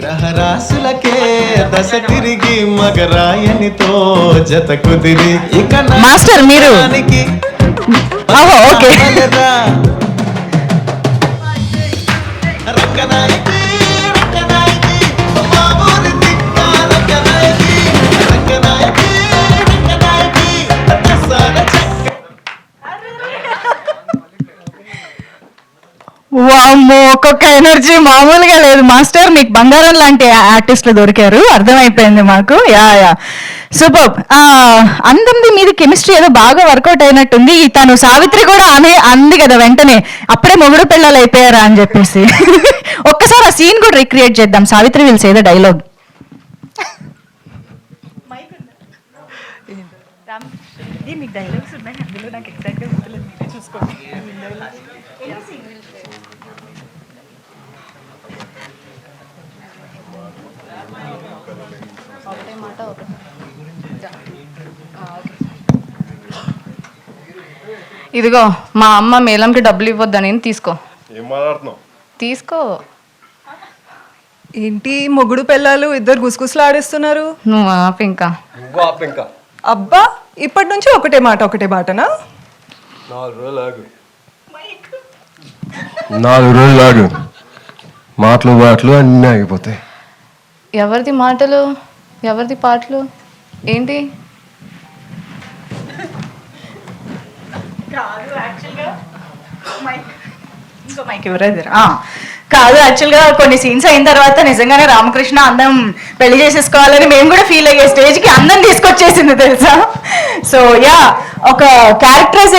గ్రహరాశులకే దశ తిరిగి మగరాయనితో జత కుదిరి ఇక మాస్టర్ మీరు ఓకే వామ్మో ఒక్కొక్క ఎనర్జీ మామూలుగా లేదు మాస్టర్. మీకు బంగారం లాంటి ఆర్టిస్టులు దొరికారు, అర్థమైపోయింది మాకు. Yeah yeah super. అందంది మీది కెమిస్ట్రీ ఏదో బాగా వర్కౌట్ అయినట్టుంది. తను సావిత్రి కూడా అంది కదా వెంటనే, అప్పుడే మొగుడు పిల్లలు అయిపోయారా అని చెప్పేసి. ఒక్కసారి ఆ సీన్ కూడా రిక్రియేట్ చేద్దాం. Savitri will say the dialogue. మీకు డైలాగ్స్ ఉన్నాయి అందులో, నాకు ఎగ్జాక్ట్గా గుర్తులేదు, మీరే చూసుకోండి. ఇదిగో మా అమ్మ మేలంకి డబ్బులు ఇవ్వద్దని తీసుకో. ఏం మాట్లాడుతున్నావు? తీసుకో. ఏంటి మొగుడు పిల్లలు ఇద్దరు గుసగుసలాడేస్తున్నారు? నువ్వు ఆపు ఇంకా. అబ్బా ఇప్పటి నుంచి ఒకటే బాటనా? 4 రోజులు ఆగు, మాటలు అన్నీ ఆగిపోతాయి. ఎవరిది మాటలు ఎవరిది పాటలు ఏంటి? కాదు యాక్చువల్గా కొన్ని సీన్స్ అయిన తర్వాత నిజంగానే రామకృష్ణ అందం పెళ్లి చేసేసుకోవాలని మేము కూడా ఫీల్ అయ్యే స్టేజ్కి అందం తీసుకొచ్చేసింది తెలుసా. సో యా ఒక క్యారెక్టర్